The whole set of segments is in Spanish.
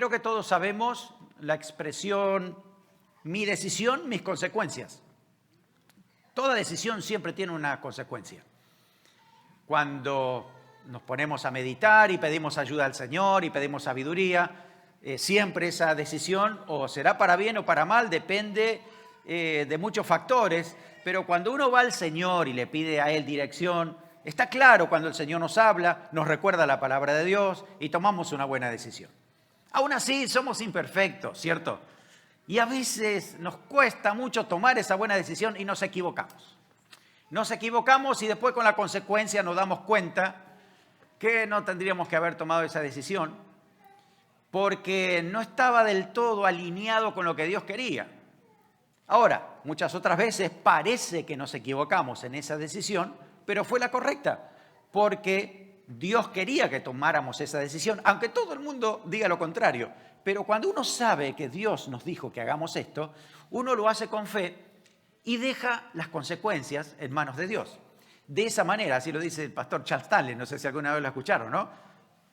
creo que todos sabemos la expresión mi decisión, mis consecuencias. Toda decisión siempre tiene una consecuencia. Cuando nos ponemos a meditar y pedimos ayuda al Señor y pedimos sabiduría, siempre esa decisión o será para bien o para mal, depende de muchos factores, pero cuando uno va al Señor y le pide a Él dirección, está claro cuando el Señor nos habla, nos recuerda la palabra de Dios y tomamos una buena decisión. Aún así somos imperfectos, ¿cierto? Y a veces nos cuesta mucho tomar esa buena decisión y nos equivocamos. Nos equivocamos y después con la consecuencia nos damos cuenta que no tendríamos que haber tomado esa decisión porque no estaba del todo alineado con lo que Dios quería. Ahora, muchas otras veces parece que nos equivocamos en esa decisión, pero fue la correcta, porque Dios quería que tomáramos esa decisión, aunque todo el mundo diga lo contrario. Pero cuando uno sabe que Dios nos dijo que hagamos esto, uno lo hace con fe y deja las consecuencias en manos de Dios. De esa manera, así lo dice el pastor Charles Stanley, no sé si alguna vez lo escucharon, ¿no?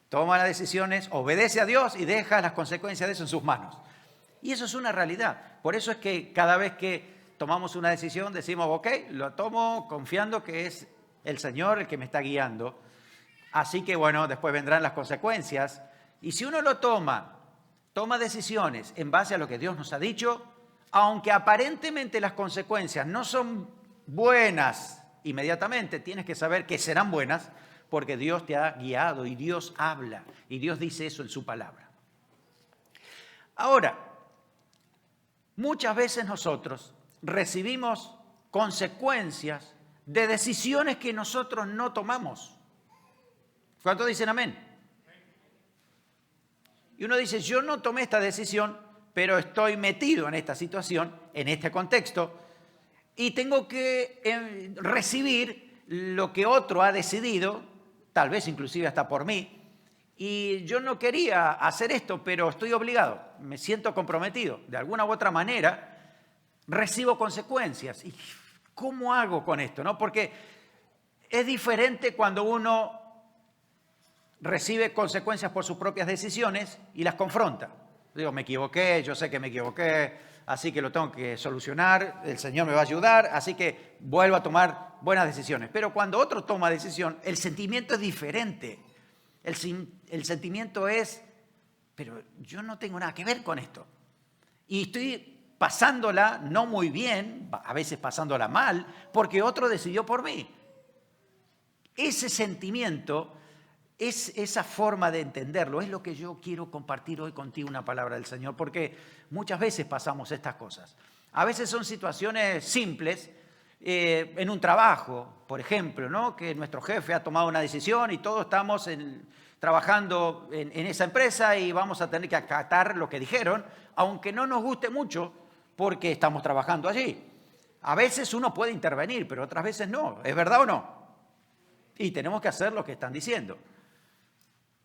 Toma las decisiones, obedece a Dios y deja las consecuencias de eso en sus manos. Y eso es una realidad. Por eso es que cada vez que tomamos una decisión decimos, ok, lo tomo confiando que es el Señor el que me está guiando. Así que bueno, después vendrán las consecuencias. Y si uno lo toma decisiones en base a lo que Dios nos ha dicho, aunque aparentemente las consecuencias no son buenas inmediatamente, tienes que saber que serán buenas porque Dios te ha guiado y Dios habla y Dios dice eso en su palabra. Ahora, muchas veces nosotros recibimos consecuencias de decisiones que nosotros no tomamos. ¿Cuántos dicen amén? Y uno dice, yo no tomé esta decisión, pero estoy metido en esta situación, en este contexto, y tengo que recibir lo que otro ha decidido, tal vez inclusive hasta por mí, y yo no quería hacer esto, pero estoy obligado, me siento comprometido. De alguna u otra manera, recibo consecuencias. ¿Y cómo hago con esto? ¿No? Porque es diferente cuando uno recibe consecuencias por sus propias decisiones y las confronta. Digo, me equivoqué, yo sé que me equivoqué, así que lo tengo que solucionar, el Señor me va a ayudar, así que vuelvo a tomar buenas decisiones. Pero cuando otro toma decisión, el sentimiento es diferente. El sentimiento es, pero yo no tengo nada que ver con esto. Y estoy pasándola no muy bien, a veces pasándola mal, porque otro decidió por mí. Ese sentimiento, esa forma de entenderlo, es lo que yo quiero compartir hoy contigo, una palabra del Señor, porque muchas veces pasamos estas cosas. A veces son situaciones simples, en un trabajo, por ejemplo, ¿no? Que nuestro jefe ha tomado una decisión y todos estamos trabajando en esa empresa y vamos a tener que acatar lo que dijeron, aunque no nos guste mucho porque estamos trabajando allí. A veces uno puede intervenir, pero otras veces no. ¿Es verdad o no? Y tenemos que hacer lo que están diciendo.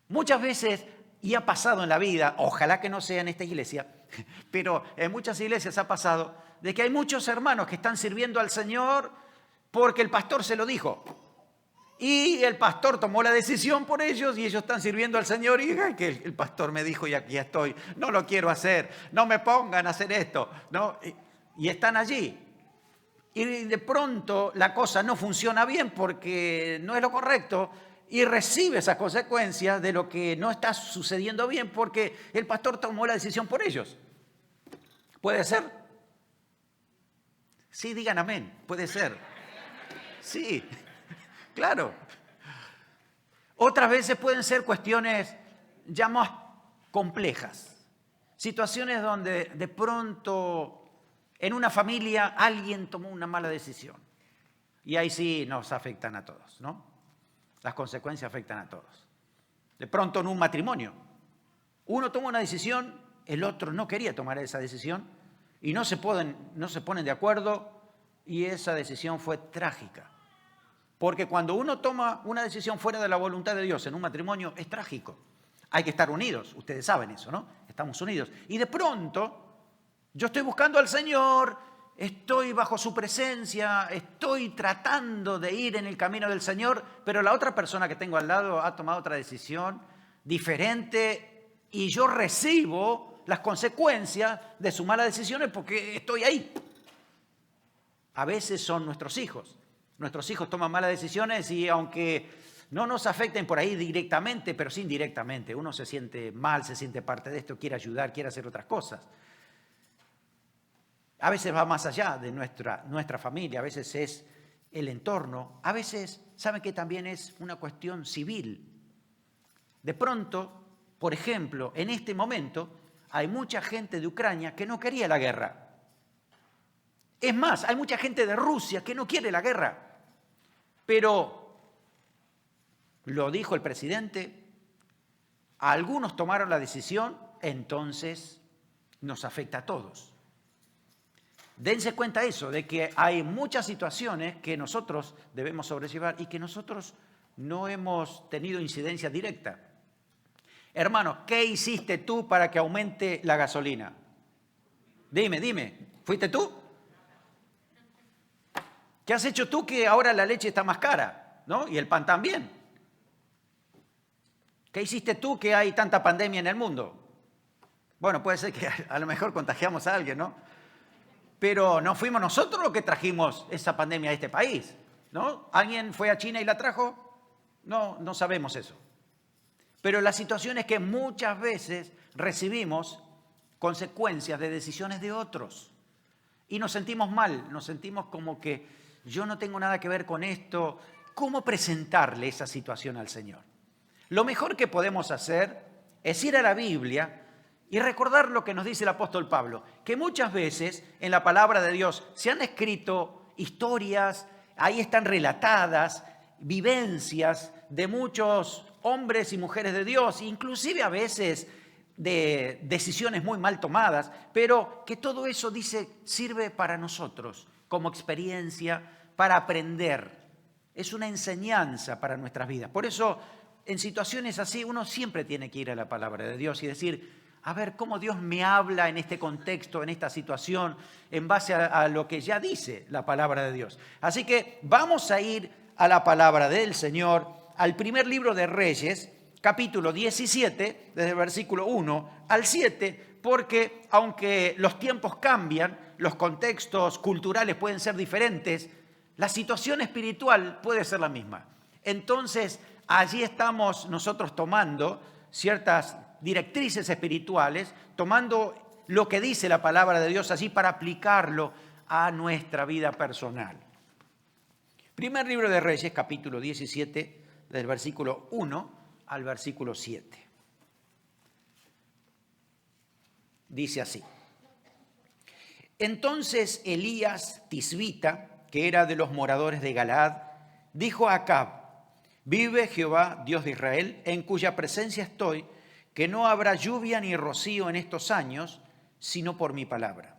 Muchas veces, y ha pasado en la vida, ojalá que no sea en esta iglesia, pero en muchas iglesias ha pasado de que hay muchos hermanos que están sirviendo al Señor porque el pastor se lo dijo. Y el pastor tomó la decisión por ellos y ellos están sirviendo al Señor y que el pastor me dijo y aquí estoy, no lo quiero hacer, no me pongan a hacer esto, ¿no? Y están allí. Y de pronto la cosa no funciona bien porque no es lo correcto y recibe esas consecuencias de lo que no está sucediendo bien porque el pastor tomó la decisión por ellos. ¿Puede ser? Sí, digan amén, puede ser. Sí, claro. Otras veces pueden ser cuestiones ya más complejas. Situaciones donde de pronto en una familia alguien tomó una mala decisión. Y ahí sí nos afectan a todos, ¿no? Las consecuencias afectan a todos. De pronto en un matrimonio, uno toma una decisión, el otro no quería tomar esa decisión y no se ponen de acuerdo y esa decisión fue trágica. Porque cuando uno toma una decisión fuera de la voluntad de Dios en un matrimonio es trágico. Hay que estar unidos, ustedes saben eso, ¿no? Estamos unidos. Y de pronto yo estoy buscando al Señor, estoy bajo su presencia, estoy tratando de ir en el camino del Señor, pero la otra persona que tengo al lado ha tomado otra decisión diferente y yo recibo las consecuencias de sus malas decisiones porque estoy ahí. A veces son nuestros hijos. Nuestros hijos toman malas decisiones y aunque no nos afecten por ahí directamente, pero sí indirectamente, uno se siente mal, se siente parte de esto, quiere ayudar, quiere hacer otras cosas. A veces va más allá de nuestra familia, a veces es el entorno, a veces, ¿saben que también es una cuestión civil? De pronto, por ejemplo, en este momento, hay mucha gente de Ucrania que no quería la guerra. Es más, hay mucha gente de Rusia que no quiere la guerra. Pero, lo dijo el presidente, algunos tomaron la decisión, entonces nos afecta a todos. Dense cuenta eso, de que hay muchas situaciones que nosotros debemos sobrellevar y que nosotros no hemos tenido incidencia directa. Hermano, ¿qué hiciste tú para que aumente la gasolina? Dime, ¿fuiste tú? ¿Qué has hecho tú que ahora la leche está más cara, ¿no? Y el pan también. ¿Qué hiciste tú que hay tanta pandemia en el mundo? Bueno, puede ser que a lo mejor contagiamos a alguien, ¿no? Pero no fuimos nosotros los que trajimos esa pandemia a este país, ¿no? ¿Alguien fue a China y la trajo? No sabemos eso. Pero la situación es que muchas veces recibimos consecuencias de decisiones de otros y nos sentimos mal, nos sentimos como que yo no tengo nada que ver con esto. ¿Cómo presentarle esa situación al Señor? Lo mejor que podemos hacer es ir a la Biblia y recordar lo que nos dice el apóstol Pablo, que muchas veces en la palabra de Dios se han escrito historias, ahí están relatadas vivencias de muchos hombres y mujeres de Dios, inclusive a veces de decisiones muy mal tomadas, pero que todo eso, dice, sirve para nosotros como experiencia, para aprender. Es una enseñanza para nuestras vidas. Por eso, en situaciones así, uno siempre tiene que ir a la palabra de Dios y decir, a ver, cómo Dios me habla en este contexto, en esta situación, en base a lo que ya dice la palabra de Dios. Así que vamos a ir a la palabra del Señor, al primer libro de Reyes, capítulo 17, desde el versículo 1 al 7, porque aunque los tiempos cambian, los contextos culturales pueden ser diferentes, la situación espiritual puede ser la misma. Entonces, allí estamos nosotros tomando ciertas directrices espirituales, tomando lo que dice la palabra de Dios allí para aplicarlo a nuestra vida personal. Primer libro de Reyes, capítulo 17, del versículo 1 al versículo 7. Dice así. Entonces Elías Tisbita, que era de los moradores de Galaad, dijo a Acab, vive Jehová, Dios de Israel, en cuya presencia estoy, que no habrá lluvia ni rocío en estos años, sino por mi palabra.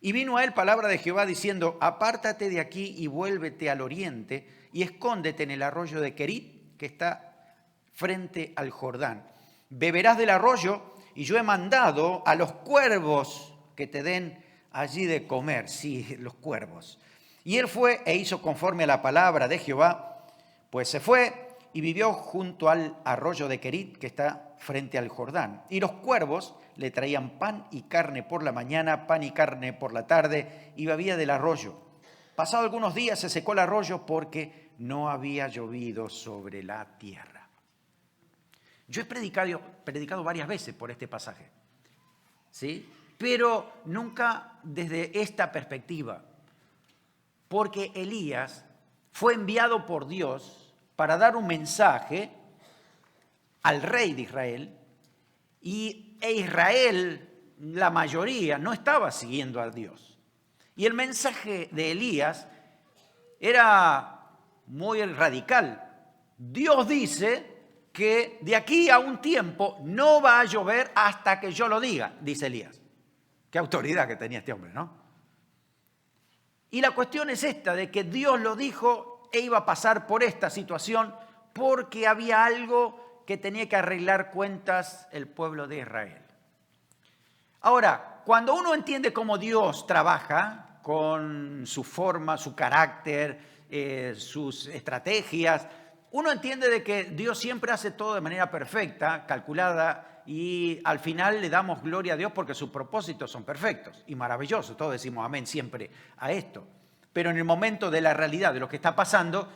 Y vino a él palabra de Jehová diciendo, apártate de aquí y vuélvete al oriente y escóndete en el arroyo de Querit, que está frente al Jordán. Beberás del arroyo y yo he mandado a los cuervos que te den allí de comer. Sí, los cuervos. Y él fue e hizo conforme a la palabra de Jehová, pues se fue y vivió junto al arroyo de Querit, que está frente al Jordán. Y los cuervos le traían pan y carne por la mañana, pan y carne por la tarde, y bebía del arroyo. Pasado algunos días se secó el arroyo porque no había llovido sobre la tierra. Yo he predicado varias veces por este pasaje, ¿sí? Pero nunca desde esta perspectiva, porque Elías fue enviado por Dios para dar un mensaje al rey de Israel, y Israel, la mayoría, no estaba siguiendo a Dios. Y el mensaje de Elías era muy radical. Dios dice que de aquí a un tiempo no va a llover hasta que yo lo diga, dice Elías. Qué autoridad que tenía este hombre, ¿no? Y la cuestión es esta, de que Dios lo dijo e iba a pasar por esta situación porque había algo que tenía que arreglar cuentas el pueblo de Israel. Ahora, cuando uno entiende cómo Dios trabaja, con su forma, su carácter, sus estrategias, uno entiende de que Dios siempre hace todo de manera perfecta, calculada y al final le damos gloria a Dios porque sus propósitos son perfectos y maravillosos. Todos decimos amén siempre a esto. Pero en el momento de la realidad, de lo que está pasando,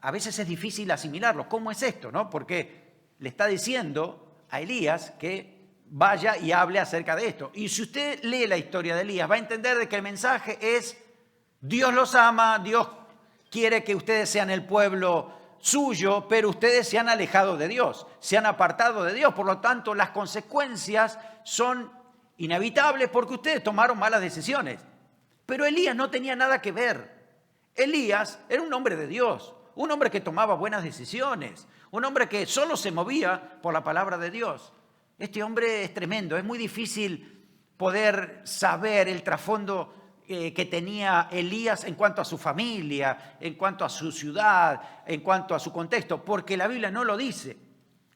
a veces es difícil asimilarlo. ¿Cómo es esto, no? Porque le está diciendo a Elías que vaya y hable acerca de esto. Y si usted lee la historia de Elías, va a entender de que el mensaje es: Dios los ama, Dios quiere que ustedes sean el pueblo suyo, pero ustedes se han alejado de Dios, se han apartado de Dios. Por lo tanto, las consecuencias son inevitables porque ustedes tomaron malas decisiones. Pero Elías no tenía nada que ver. Elías era un hombre de Dios, un hombre que tomaba buenas decisiones, un hombre que solo se movía por la palabra de Dios. Este hombre es tremendo, es muy difícil poder saber el trasfondo que tenía Elías en cuanto a su familia, en cuanto a su ciudad, en cuanto a su contexto, porque la Biblia no lo dice.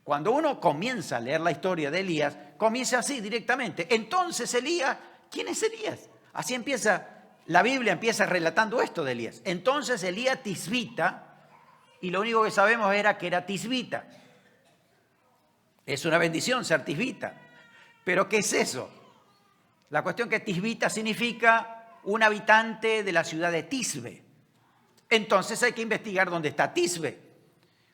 Cuando uno comienza a leer la historia de Elías, comienza así directamente. Entonces Elías, ¿quién es Elías? Así empieza, la Biblia empieza relatando esto de Elías. Entonces Elías tisbita, y lo único que sabemos era que era tisbita. Es una bendición ser tisbita. ¿Pero qué es eso? La cuestión que tisbita significa un habitante de la ciudad de Tisbe. Entonces hay que investigar dónde está Tisbe.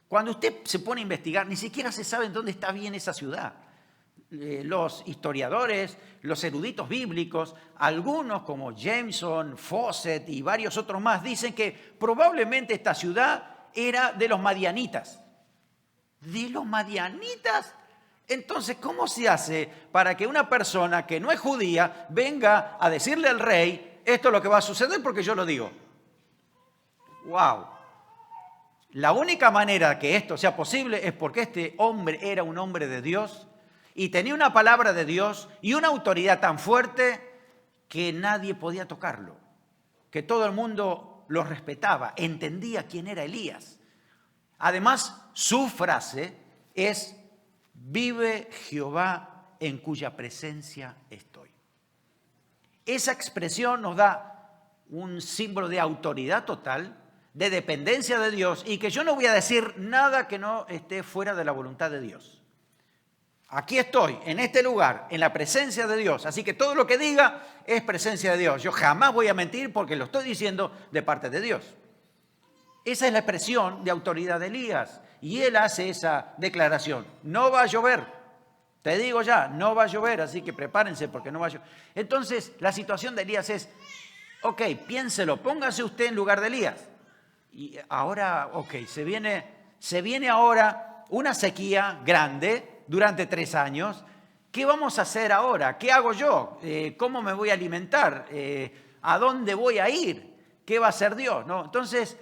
Cuando usted se pone a investigar, ni siquiera se sabe dónde está bien esa ciudad. Los historiadores, los eruditos bíblicos, algunos como Jameson, Fawcett y varios otros más, dicen que probablemente esta ciudad era de los madianitas. ¿De los madianitas? Entonces, ¿cómo se hace para que una persona que no es judía venga a decirle al rey: esto es lo que va a suceder porque yo lo digo? ¡Wow! La única manera que esto sea posible es porque este hombre era un hombre de Dios y tenía una palabra de Dios y una autoridad tan fuerte que nadie podía tocarlo, que todo el mundo lo respetaba, entendía quién era Elías. Además, su frase es: vive Jehová en cuya presencia estoy. Esa expresión nos da un símbolo de autoridad total, de dependencia de Dios, y que yo no voy a decir nada que no esté fuera de la voluntad de Dios. Aquí estoy, en este lugar, en la presencia de Dios, así que todo lo que diga es presencia de Dios. Yo jamás voy a mentir porque lo estoy diciendo de parte de Dios. Esa es la expresión de autoridad de Elías, y él hace esa declaración: no va a llover. Te digo ya, no va a llover, así que prepárense porque no va a llover. Entonces, la situación de Elías es: ok, piénselo, póngase usted en lugar de Elías. Y ahora, ok, se viene ahora una sequía grande durante 3 años. ¿Qué vamos a hacer ahora? ¿Qué hago yo? ¿Cómo me voy a alimentar? ¿A dónde voy a ir? ¿Qué va a hacer Dios? ¿No? Entonces,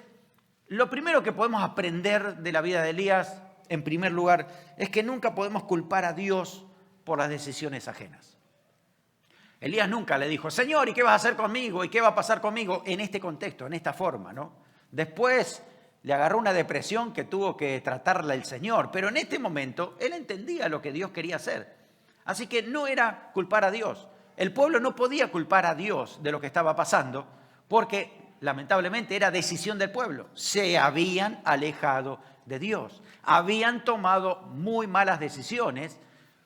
lo primero que podemos aprender de la vida de Elías, en primer lugar, es que nunca podemos culpar a Dios por las decisiones ajenas. Elías nunca le dijo: Señor, ¿y qué vas a hacer conmigo? ¿Y qué va a pasar conmigo? En este contexto, en esta forma, ¿no? Después le agarró una depresión que tuvo que tratarla el Señor, pero en este momento él entendía lo que Dios quería hacer. Así que no era culpar a Dios. El pueblo no podía culpar a Dios de lo que estaba pasando porque lamentablemente era decisión del pueblo. Se habían alejado de Dios. Habían tomado muy malas decisiones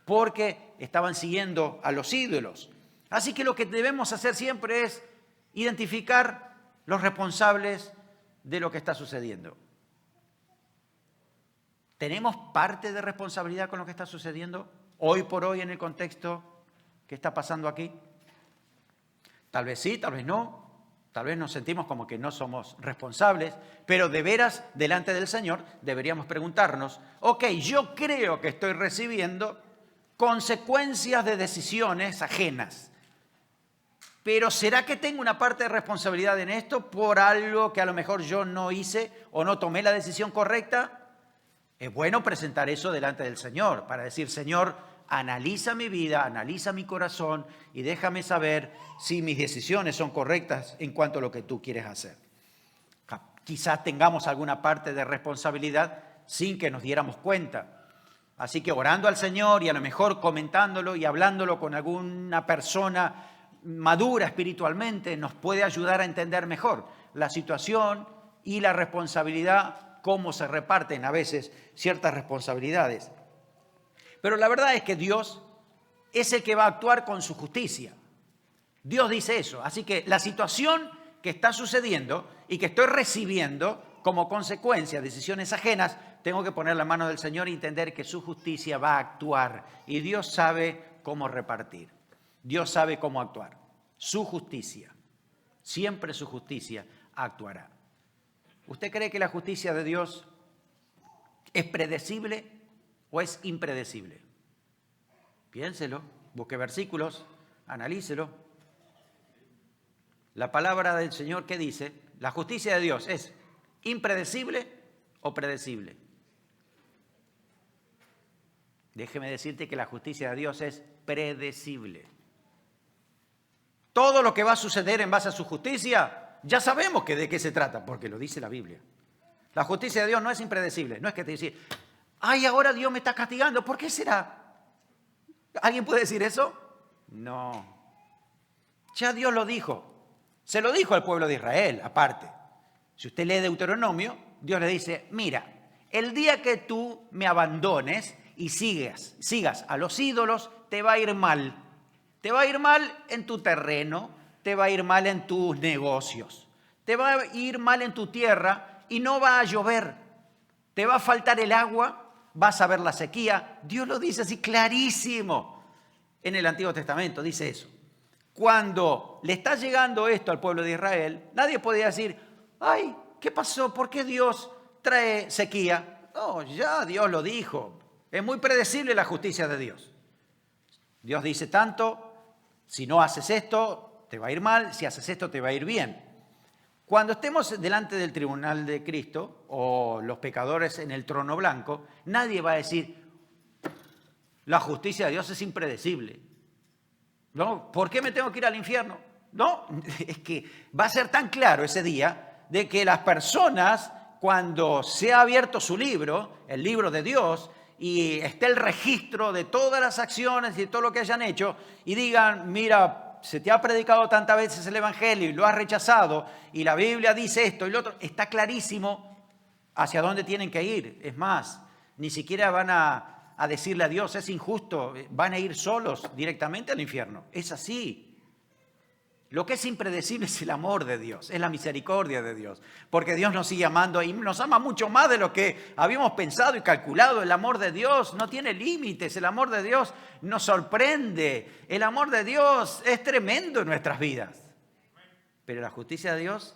porque estaban siguiendo a los ídolos. Así que lo que debemos hacer siempre es identificar los responsables de lo que está sucediendo. ¿Tenemos parte de responsabilidad con lo que está sucediendo hoy por hoy en el contexto que está pasando aquí? Tal vez sí, tal vez no. Tal vez nos sentimos como que no somos responsables, pero de veras, delante del Señor, deberíamos preguntarnos: ok, yo creo que estoy recibiendo consecuencias de decisiones ajenas, pero ¿será que tengo una parte de responsabilidad en esto por algo que a lo mejor yo no hice o no tomé la decisión correcta? Es bueno presentar eso delante del Señor para decir: Señor, analiza mi vida, analiza mi corazón y déjame saber si mis decisiones son correctas en cuanto a lo que tú quieres hacer. Quizás tengamos alguna parte de responsabilidad sin que nos diéramos cuenta. Así que orando al Señor y a lo mejor comentándolo y hablándolo con alguna persona madura espiritualmente nos puede ayudar a entender mejor la situación y la responsabilidad, cómo se reparten a veces ciertas responsabilidades. Pero la verdad es que Dios es el que va a actuar con su justicia. Dios dice eso. Así que la situación que está sucediendo y que estoy recibiendo como consecuencia de decisiones ajenas, tengo que poner la mano del Señor y entender que su justicia va a actuar. Y Dios sabe cómo repartir. Dios sabe cómo actuar. Su justicia, siempre su justicia actuará. ¿Usted cree que la justicia de Dios es predecible o es impredecible? Piénselo, busque versículos, analícelo. La palabra del Señor, ¿qué dice? La justicia de Dios es impredecible o predecible. Déjeme decirte que la justicia de Dios es predecible. Todo lo que va a suceder en base a su justicia, ya sabemos que de qué se trata, porque lo dice la Biblia. La justicia de Dios no es impredecible, no es que te dice, ay, ahora Dios me está castigando, ¿por qué será? ¿Alguien puede decir eso? No. Ya Dios lo dijo. Se lo dijo al pueblo de Israel, aparte. Si usted lee Deuteronomio, Dios le dice, mira, el día que tú me abandones y sigas a los ídolos, te va a ir mal. Te va a ir mal en tu terreno, te va a ir mal en tus negocios, te va a ir mal en tu tierra y no va a llover. Te va a faltar el agua, vas a ver la sequía. Dios lo dice así clarísimo. En el Antiguo Testamento dice eso. Cuando le está llegando esto al pueblo de Israel, nadie podía decir, ay, ¿qué pasó? ¿Por qué Dios trae sequía? No, ya Dios lo dijo. Es muy predecible la justicia de Dios. Dios dice tanto, si no haces esto, te va a ir mal, si haces esto, te va a ir bien. Cuando estemos delante del tribunal de Cristo o los pecadores en el trono blanco, nadie va a decir, la justicia de Dios es impredecible. ¿No? ¿Por qué me tengo que ir al infierno? No, es que va a ser tan claro ese día de que las personas, cuando se ha abierto su libro, el libro de Dios, y esté el registro de todas las acciones y de todo lo que hayan hecho, y digan, mira, se te ha predicado tantas veces el Evangelio y lo has rechazado, y la Biblia dice esto y lo otro, está clarísimo hacia dónde tienen que ir. Es más, ni siquiera van a decirle a Dios, es injusto, van a ir solos directamente al infierno. Es así. Lo que es impredecible es el amor de Dios, es la misericordia de Dios, porque Dios nos sigue amando y nos ama mucho más de lo que habíamos pensado y calculado. El amor de Dios no tiene límites, el amor de Dios nos sorprende, el amor de Dios es tremendo en nuestras vidas. Pero la justicia de Dios,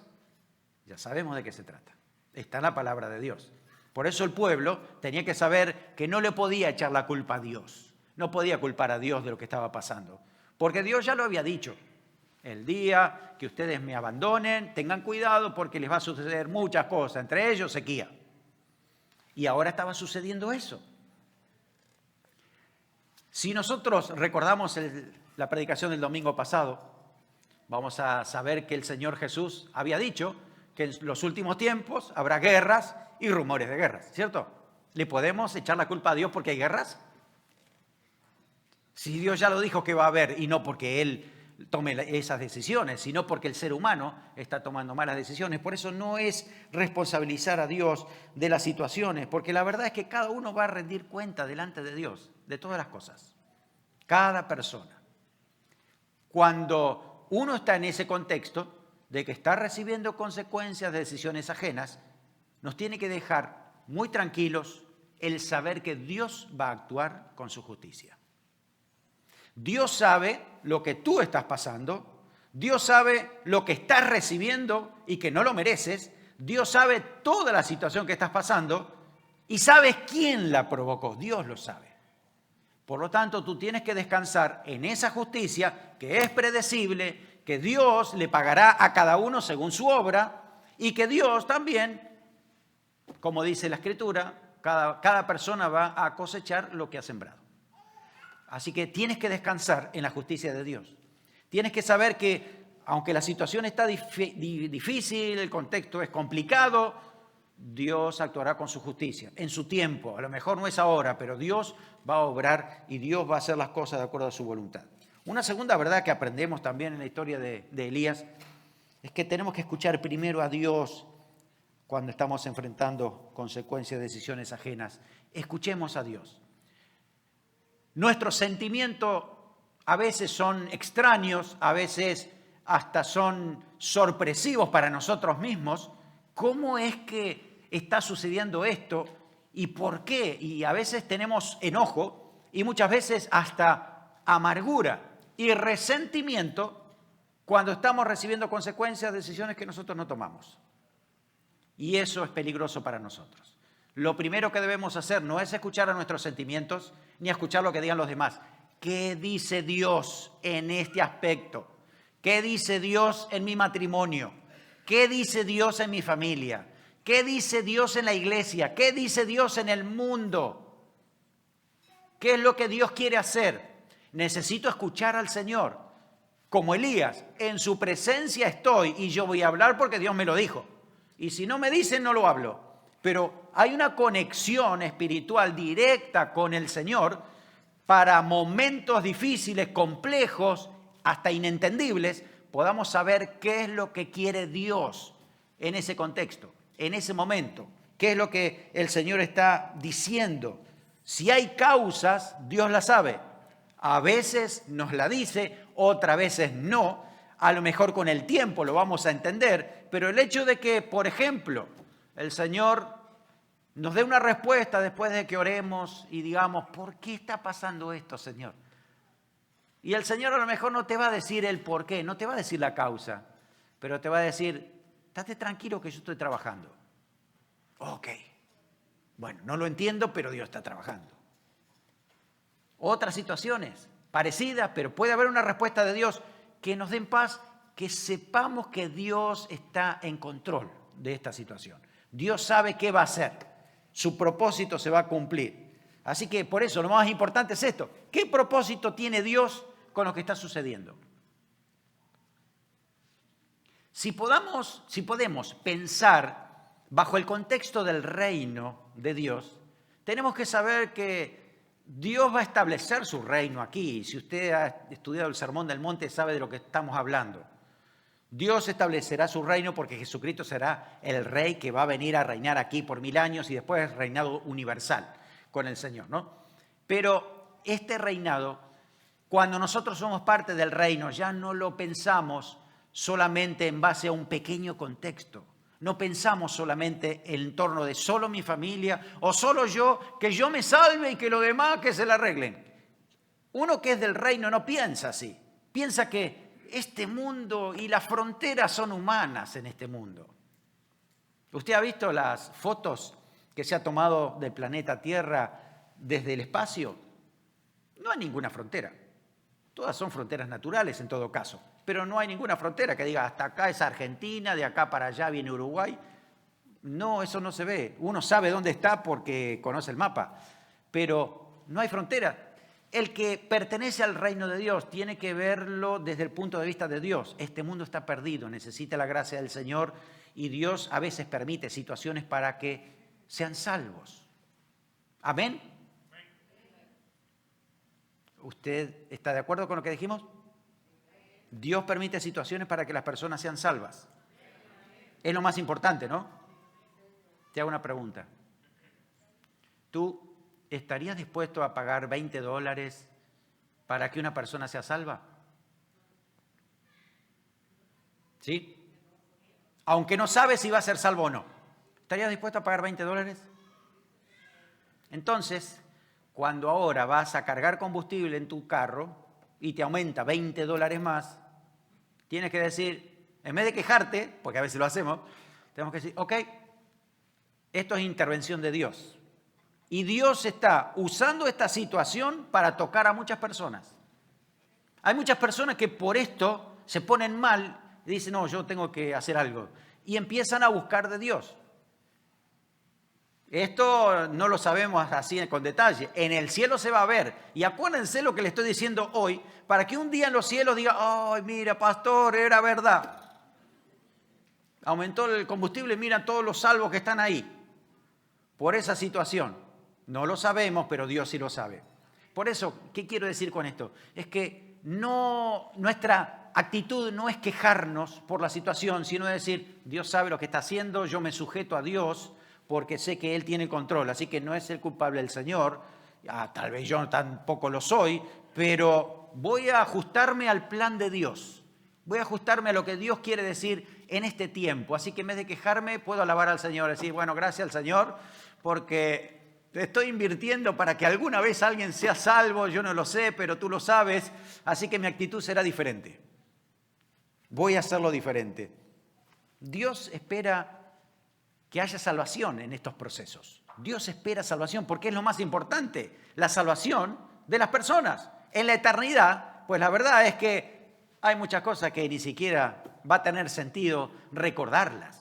ya sabemos de qué se trata, está en la palabra de Dios. Por eso el pueblo tenía que saber que no le podía echar la culpa a Dios, no podía culpar a Dios de lo que estaba pasando, porque Dios ya lo había dicho. El día que ustedes me abandonen, tengan cuidado porque les va a suceder muchas cosas, entre ellos sequía. Y ahora estaba sucediendo eso. Si nosotros recordamos la predicación del domingo pasado, vamos a saber que el Señor Jesús había dicho que en los últimos tiempos habrá guerras y rumores de guerras, ¿cierto? ¿Le podemos echar la culpa a Dios porque hay guerras? Si Dios ya lo dijo que va a haber, y no porque Él tome esas decisiones, sino porque el ser humano está tomando malas decisiones. Por eso no es responsabilizar a Dios de las situaciones, porque la verdad es que cada uno va a rendir cuenta delante de Dios de todas las cosas. Cada persona. Cuando uno está en ese contexto de que está recibiendo consecuencias de decisiones ajenas, nos tiene que dejar muy tranquilos el saber que Dios va a actuar con su justicia. Dios sabe lo que tú estás pasando, Dios sabe lo que estás recibiendo y que no lo mereces, Dios sabe toda la situación que estás pasando y sabes quién la provocó, Dios lo sabe. Por lo tanto, tú tienes que descansar en esa justicia que es predecible, que Dios le pagará a cada uno según su obra y que Dios también, como dice la Escritura, cada persona va a cosechar lo que ha sembrado. Así que tienes que descansar en la justicia de Dios. Tienes que saber que, aunque la situación está difícil, el contexto es complicado, Dios actuará con su justicia, en su tiempo. A lo mejor no es ahora, pero Dios va a obrar y Dios va a hacer las cosas de acuerdo a su voluntad. Una segunda verdad que aprendemos también en la historia de Elías es que tenemos que escuchar primero a Dios cuando estamos enfrentando consecuencias de decisiones ajenas. Escuchemos a Dios. Nuestros sentimientos a veces son extraños, a veces hasta son sorpresivos para nosotros mismos. ¿Cómo es que está sucediendo esto y por qué? Y a veces tenemos enojo y muchas veces hasta amargura y resentimiento cuando estamos recibiendo consecuencias de decisiones que nosotros no tomamos. Y eso es peligroso para nosotros. Lo primero que debemos hacer no es escuchar a nuestros sentimientos ni escuchar lo que digan los demás. ¿Qué dice Dios en este aspecto? ¿Qué dice Dios en mi matrimonio? ¿Qué dice Dios en mi familia? ¿Qué dice Dios en la iglesia? ¿Qué dice Dios en el mundo? ¿Qué es lo que Dios quiere hacer? Necesito escuchar al Señor. Como Elías, en su presencia estoy y yo voy a hablar porque Dios me lo dijo. Y si no me dicen, no lo hablo. Pero hay una conexión espiritual directa con el Señor para momentos difíciles, complejos, hasta inentendibles, podamos saber qué es lo que quiere Dios en ese contexto, en ese momento, qué es lo que el Señor está diciendo. Si hay causas, Dios las sabe. A veces nos la dice, otras veces no. A lo mejor con el tiempo lo vamos a entender, pero el hecho de que, por ejemplo, el Señor nos dé una respuesta después de que oremos y digamos, ¿por qué está pasando esto, Señor? Y el Señor a lo mejor no te va a decir el por qué, no te va a decir la causa, pero te va a decir, estate tranquilo que yo estoy trabajando. Ok, bueno, no lo entiendo, pero Dios está trabajando. Otras situaciones parecidas, pero puede haber una respuesta de Dios que nos den paz, que sepamos que Dios está en control de esta situación. Dios sabe qué va a hacer, su propósito se va a cumplir. Así que por eso lo más importante es esto. ¿Qué propósito tiene Dios con lo que está sucediendo? Si podemos pensar bajo el contexto del reino de Dios, tenemos que saber que Dios va a establecer su reino aquí. Si usted ha estudiado el Sermón del Monte, sabe de lo que estamos hablando. Dios establecerá su reino porque Jesucristo será el rey que va a venir a reinar aquí por 1000 años y después reinado universal con el Señor, ¿no? Pero este reinado, cuando nosotros somos parte del reino, ya no lo pensamos solamente en base a un pequeño contexto. No pensamos solamente en torno de solo mi familia o solo yo, que yo me salve y que los demás que se la arreglen. Uno que es del reino no piensa así. Piensa que este mundo y las fronteras son humanas en este mundo. ¿Usted ha visto las fotos que se ha tomado del planeta Tierra desde el espacio? No hay ninguna frontera. Todas son fronteras naturales en todo caso. Pero no hay ninguna frontera que diga hasta acá es Argentina, de acá para allá viene Uruguay. No, eso no se ve. Uno sabe dónde está porque conoce el mapa. Pero no hay frontera. El que pertenece al reino de Dios tiene que verlo desde el punto de vista de Dios. Este mundo está perdido, necesita la gracia del Señor y Dios a veces permite situaciones para que sean salvos. ¿Amén? ¿Usted está de acuerdo con lo que dijimos? Dios permite situaciones para que las personas sean salvas. Es lo más importante, ¿no? Te hago una pregunta. ¿Tú estarías dispuesto a pagar $20 para que una persona sea salva? ¿Sí? Aunque no sabes si va a ser salvo o no. ¿Estarías dispuesto a pagar $20? Entonces, cuando ahora vas a cargar combustible en tu carro y te aumenta $20 más, tienes que decir, en vez de quejarte, porque a veces lo hacemos, tenemos que decir, ok, esto es intervención de Dios. Y Dios está usando esta situación para tocar a muchas personas. Hay muchas personas que por esto se ponen mal y dicen, no, yo tengo que hacer algo. Y empiezan a buscar de Dios. Esto no lo sabemos así con detalle. En el cielo se va a ver. Y acuérdense lo que le estoy diciendo hoy, para que un día en los cielos diga, ay, mira, pastor, era verdad. Aumentó el combustible, mira todos los salvos que están ahí. Por esa situación. No lo sabemos, pero Dios sí lo sabe. Por eso, ¿qué quiero decir con esto? Es que nuestra actitud no es quejarnos por la situación, sino decir, Dios sabe lo que está haciendo, yo me sujeto a Dios porque sé que Él tiene control, así que no es el culpable el Señor, Tal vez yo tampoco lo soy, pero voy a ajustarme al plan de Dios. Voy a ajustarme a lo que Dios quiere decir en este tiempo. Así que en vez de quejarme, puedo alabar al Señor, decir, bueno, gracias al Señor, porque te estoy invirtiendo para que alguna vez alguien sea salvo, yo no lo sé, pero tú lo sabes, así que mi actitud será diferente. Voy a hacerlo diferente. Dios espera que haya salvación en estos procesos. Dios espera salvación porque es lo más importante, la salvación de las personas. En la eternidad, pues la verdad es que hay muchas cosas que ni siquiera va a tener sentido recordarlas.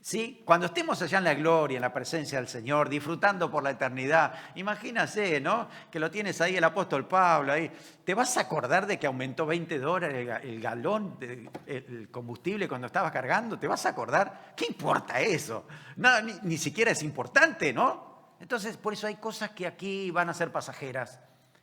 ¿Sí? Cuando estemos allá en la gloria, en la presencia del Señor, disfrutando por la eternidad, imagínate, ¿no? Que lo tienes ahí el apóstol Pablo, ahí. ¿Te vas a acordar de que aumentó $20 el galón del combustible cuando estabas cargando? ¿Te vas a acordar? ¿Qué importa eso? No, ni siquiera es importante, ¿no? Entonces, por eso hay cosas que aquí van a ser pasajeras.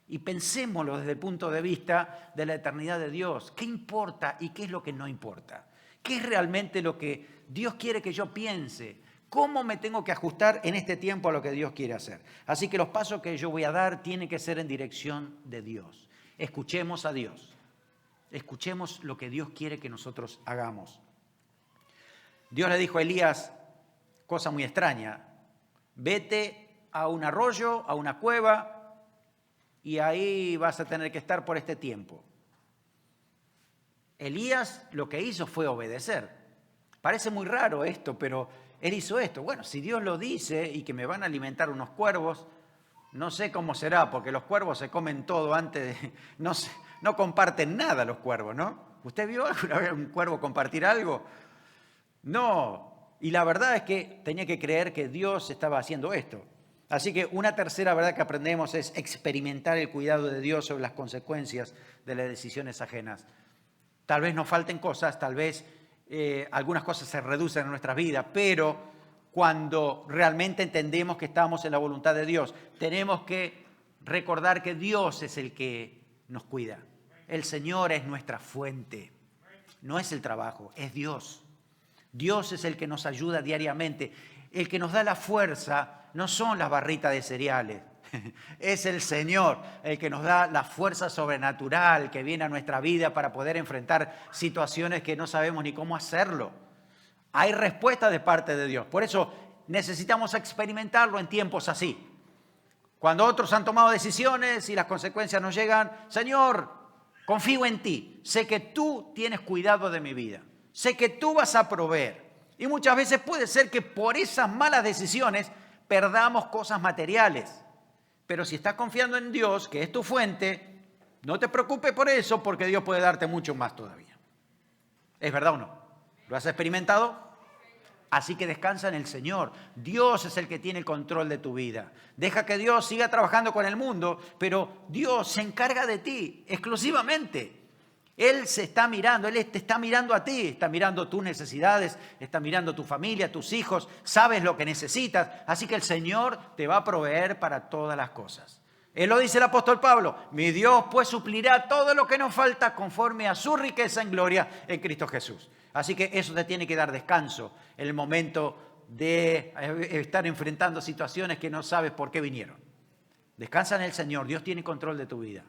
Y pensémoslo desde el punto de vista de la eternidad de Dios. ¿Qué importa y qué es lo que no importa? ¿Qué es realmente lo que Dios quiere que yo piense? ¿Cómo me tengo que ajustar en este tiempo a lo que Dios quiere hacer? Así que los pasos que yo voy a dar tienen que ser en dirección de Dios. Escuchemos a Dios. Escuchemos lo que Dios quiere que nosotros hagamos. Dios le dijo a Elías, cosa muy extraña, vete a un arroyo, a una cueva, y ahí vas a tener que estar por este tiempo. Elías lo que hizo fue obedecer. Parece muy raro esto, pero él hizo esto. Bueno, si Dios lo dice y que me van a alimentar unos cuervos, no sé cómo será, porque los cuervos se comen todo antes de... No comparten nada los cuervos, ¿no? ¿Usted vio alguna vez un cuervo compartir algo? No. Y la verdad es que tenía que creer que Dios estaba haciendo esto. Así que una tercera verdad que aprendemos es experimentar el cuidado de Dios sobre las consecuencias de las decisiones ajenas. Tal vez nos falten cosas, tal vez algunas cosas se reducen en nuestras vidas, pero cuando realmente entendemos que estamos en la voluntad de Dios, tenemos que recordar que Dios es el que nos cuida. El Señor es nuestra fuente, no es el trabajo, es Dios. Dios es el que nos ayuda diariamente, el que nos da la fuerza, no son las barritas de cereales. Es el Señor el que nos da la fuerza sobrenatural que viene a nuestra vida para poder enfrentar situaciones que no sabemos ni cómo hacerlo. Hay respuesta de parte de Dios. Por eso necesitamos experimentarlo en tiempos así. Cuando otros han tomado decisiones y las consecuencias nos llegan, Señor, confío en ti. Sé que tú tienes cuidado de mi vida. Sé que tú vas a proveer. Y muchas veces puede ser que por esas malas decisiones perdamos cosas materiales. Pero si estás confiando en Dios, que es tu fuente, no te preocupes por eso, porque Dios puede darte mucho más todavía. ¿Es verdad o no? ¿Lo has experimentado? Así que descansa en el Señor. Dios es el que tiene el control de tu vida. Deja que Dios siga trabajando con el mundo, pero Dios se encarga de ti exclusivamente. Él se está mirando, Él te está mirando a ti, está mirando tus necesidades, está mirando tu familia, tus hijos, sabes lo que necesitas, así que el Señor te va a proveer para todas las cosas. Él lo dice el apóstol Pablo, mi Dios pues suplirá todo lo que nos falta conforme a su riqueza en gloria en Cristo Jesús. Así que eso te tiene que dar descanso en el momento de estar enfrentando situaciones que no sabes por qué vinieron. Descansa en el Señor, Dios tiene control de tu vida.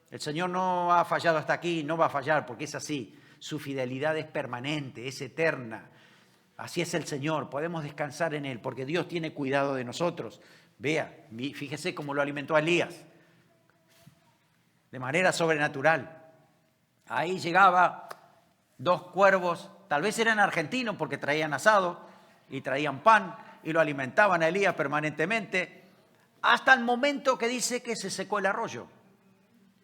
El Señor no ha fallado hasta aquí, no va a fallar porque es así. Su fidelidad es permanente, es eterna. Así es el Señor, podemos descansar en Él porque Dios tiene cuidado de nosotros. Vea, fíjese cómo lo alimentó a Elías, de manera sobrenatural. Ahí llegaba 2 cuervos, tal vez eran argentinos porque traían asado y traían pan y lo alimentaban a Elías permanentemente, hasta el momento que dice que se secó el arroyo.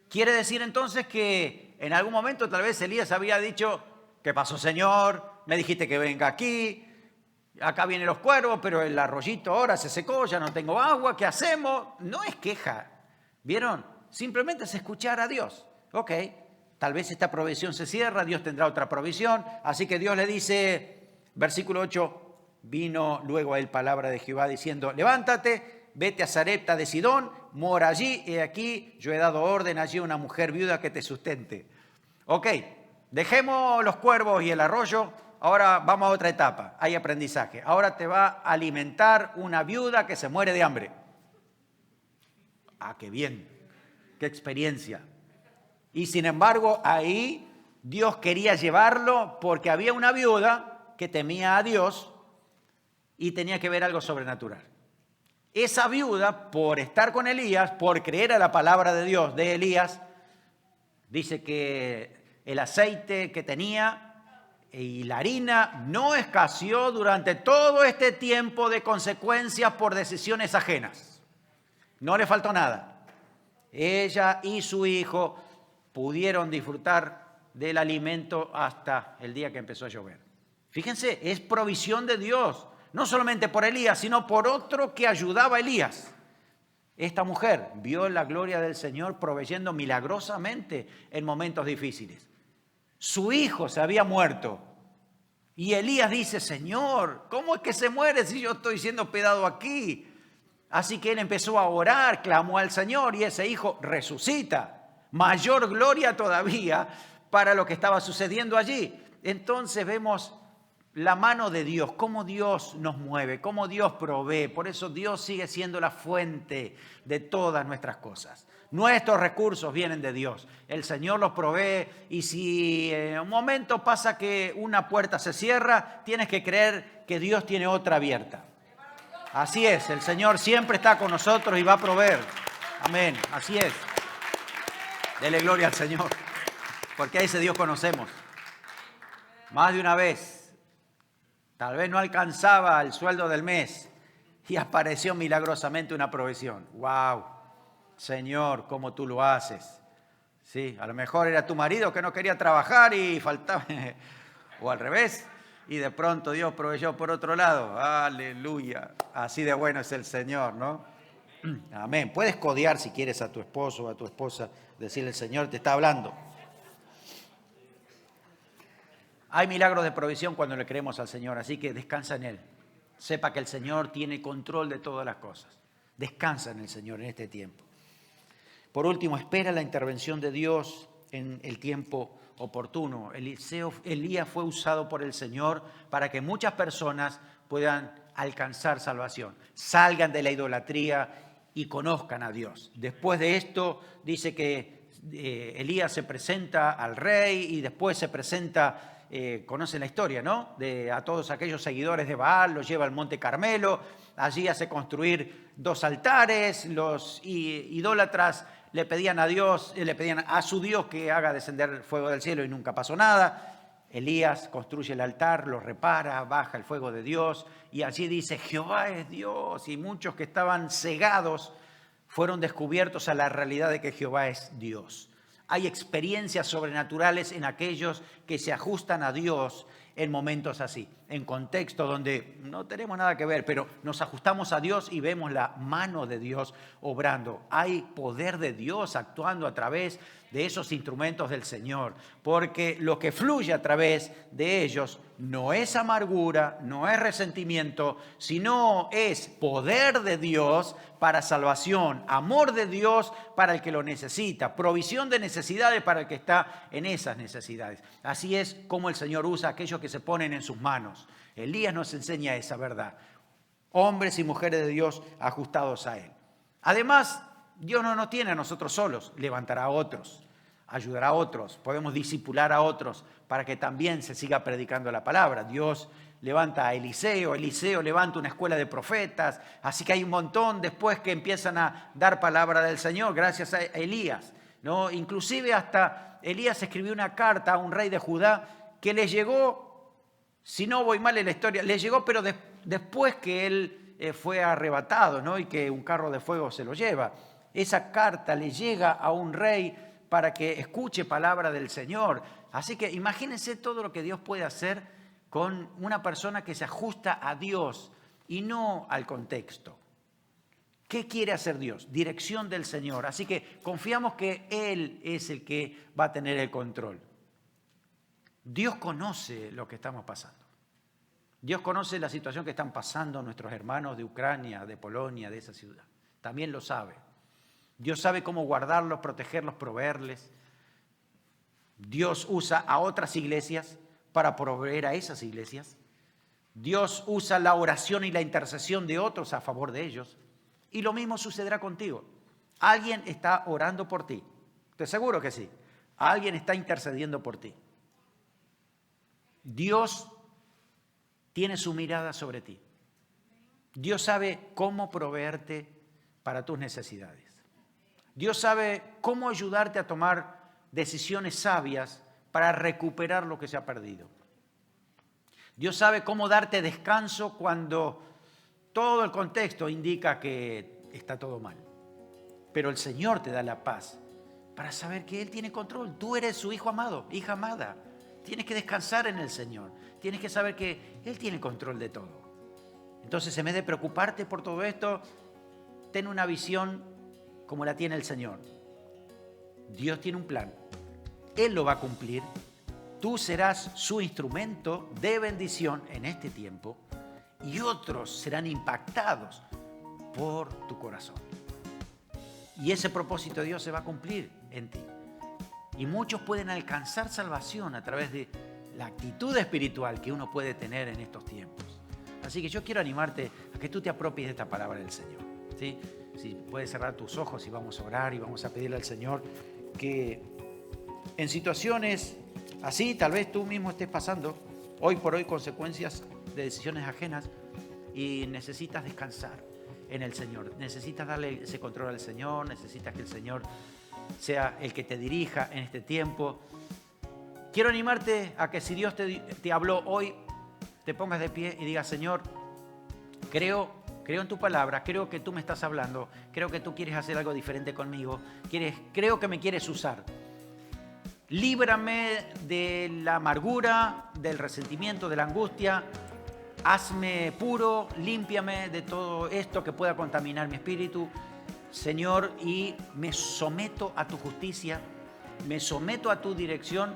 Quiere decir entonces que en algún momento tal vez Elías había dicho, ¿qué pasó, Señor? Me dijiste que venga aquí, acá vienen los cuervos, pero el arroyito ahora se secó, ya no tengo agua, ¿qué hacemos? No es queja, ¿vieron? Simplemente es escuchar a Dios. Ok, tal vez esta provisión se cierra, Dios tendrá otra provisión, así que Dios le dice, versículo 8, vino luego a él palabra de Jehová diciendo, levántate, vete a Sarepta de Sidón, mora allí, y aquí yo he dado orden allí a una mujer viuda que te sustente. Ok, dejemos los cuervos y el arroyo, ahora vamos a otra etapa, hay aprendizaje. Ahora te va a alimentar una viuda que se muere de hambre. Ah, qué bien, qué experiencia. Y sin embargo, ahí Dios quería llevarlo porque había una viuda que temía a Dios y tenía que ver algo sobrenatural. Esa viuda, por estar con Elías, por creer a la palabra de Dios de Elías, dice que el aceite que tenía y la harina no escaseó durante todo este tiempo de consecuencias por decisiones ajenas. No le faltó nada. Ella y su hijo pudieron disfrutar del alimento hasta el día que empezó a llover. Fíjense, es provisión de Dios, no solamente por Elías, sino por otro que ayudaba a Elías. Esta mujer vio la gloria del Señor proveyendo milagrosamente en momentos difíciles. Su hijo se había muerto y Elías dice, Señor, ¿cómo es que se muere si yo estoy siendo hospedado aquí? Así que él empezó a orar, clamó al Señor y ese hijo resucita. Mayor gloria todavía para lo que estaba sucediendo allí. Entonces vemos la mano de Dios, cómo Dios nos mueve, cómo Dios provee. Por eso Dios sigue siendo la fuente de todas nuestras cosas. Nuestros recursos vienen de Dios. El Señor los provee y si en un momento pasa que una puerta se cierra, tienes que creer que Dios tiene otra abierta. Así es, el Señor siempre está con nosotros y va a proveer. Amén, así es. Dele gloria al Señor, porque a ese Dios conocemos. Más de una vez, tal vez no alcanzaba el sueldo del mes y apareció milagrosamente una provisión. ¡Wow! Señor, ¿cómo tú lo haces? Sí, a lo mejor era tu marido que no quería trabajar y faltaba, o al revés. Y de pronto Dios proveyó por otro lado. Aleluya. Así de bueno es el Señor, ¿no? Amén. Puedes codear si quieres a tu esposo o a tu esposa, decirle, el Señor te está hablando. Hay milagros de provisión cuando le creemos al Señor, así que descansa en Él. Sepa que el Señor tiene control de todas las cosas. Descansa en el Señor en este tiempo. Por último, espera la intervención de Dios en el tiempo oportuno. Elías fue usado por el Señor para que muchas personas puedan alcanzar salvación, salgan de la idolatría y conozcan a Dios. Después de esto dice que Elías se presenta al rey y después se presenta, conocen la historia, ¿no? A todos aquellos seguidores de Baal, los lleva al Monte Carmelo, allí hace construir 2 altares, los idólatras le pedían a Dios, le pedían a su Dios que haga descender el fuego del cielo y nunca pasó nada. Elías construye el altar, lo repara, baja el fuego de Dios y allí dice, Jehová es Dios. Y muchos que estaban cegados fueron descubiertos a la realidad de que Jehová es Dios. Hay experiencias sobrenaturales en aquellos que se ajustan a Dios en momentos así, en contextos donde no tenemos nada que ver, pero nos ajustamos a Dios y vemos la mano de Dios obrando. Hay poder de Dios actuando a través de esos instrumentos del Señor, porque lo que fluye a través de ellos no es amargura, no es resentimiento, sino es poder de Dios para salvación, amor de Dios para el que lo necesita, provisión de necesidades para el que está en esas necesidades. Así es como el Señor usa a aquellos que se ponen en sus manos. Elías nos enseña esa verdad. Hombres y mujeres de Dios ajustados a Él. Además, Dios no nos tiene a nosotros solos, levantará a otros, ayudará a otros, podemos discipular a otros para que también se siga predicando la palabra. Dios levanta a Eliseo, Eliseo levanta una escuela de profetas, así que hay un montón después que empiezan a dar palabra del Señor gracias a Elías, ¿no? Inclusive hasta Elías escribió una carta a un rey de Judá que le llegó, si no voy mal en la historia, le llegó pero después que él fue arrebatado, ¿no? Y que un carro de fuego se lo lleva. Esa carta le llega a un rey para que escuche palabra del Señor. Así que imagínense todo lo que Dios puede hacer con una persona que se ajusta a Dios y no al contexto. ¿Qué quiere hacer Dios? Dirección del Señor. Así que confiamos que Él es el que va a tener el control. Dios conoce lo que estamos pasando. Dios conoce la situación que están pasando nuestros hermanos de Ucrania, de Polonia, de esa ciudad. También lo sabe. Dios sabe cómo guardarlos, protegerlos, proveerles. Dios usa a otras iglesias para proveer a esas iglesias. Dios usa la oración y la intercesión de otros a favor de ellos. Y lo mismo sucederá contigo. Alguien está orando por ti. Estoy seguro que sí. Alguien está intercediendo por ti. Dios tiene su mirada sobre ti. Dios sabe cómo proveerte para tus necesidades. Dios sabe cómo ayudarte a tomar decisiones sabias para recuperar lo que se ha perdido. Dios sabe cómo darte descanso cuando todo el contexto indica que está todo mal. Pero el Señor te da la paz para saber que Él tiene control. Tú eres su hijo amado, hija amada. Tienes que descansar en el Señor. Tienes que saber que Él tiene control de todo. Entonces, en vez de preocuparte por todo esto, ten una visión como la tiene el Señor. Dios tiene un plan. Él lo va a cumplir. Tú serás su instrumento de bendición en este tiempo y otros serán impactados por tu corazón. Y ese propósito de Dios se va a cumplir en ti. Y muchos pueden alcanzar salvación a través de la actitud espiritual que uno puede tener en estos tiempos. Así que yo quiero animarte a que tú te apropies de esta palabra del Señor, ¿sí? Si puedes cerrar tus ojos y vamos a orar y vamos a pedirle al Señor que en situaciones así, tal vez tú mismo estés pasando hoy por hoy consecuencias de decisiones ajenas y necesitas descansar en el Señor. Necesitas darle ese control al Señor, necesitas que el Señor sea el que te dirija en este tiempo. Quiero animarte a que si Dios te habló hoy, te pongas de pie y digas: Señor, creo en tu palabra, creo que tú me estás hablando, creo que tú quieres hacer algo diferente conmigo, creo que me quieres usar. Líbrame de la amargura, del resentimiento, de la angustia. Hazme puro, límpiame de todo esto que pueda contaminar mi espíritu, Señor, y me someto a tu justicia, me someto a tu dirección.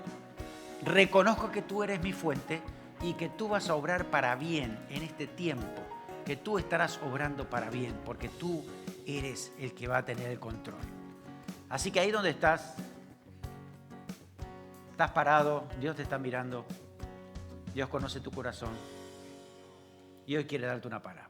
Reconozco que tú eres mi fuente y que tú vas a obrar para bien en este tiempo, que tú estarás obrando para bien, porque tú eres el que va a tener el control. Así que ahí donde estás parado, Dios te está mirando, Dios conoce tu corazón y hoy quiere darte una palabra.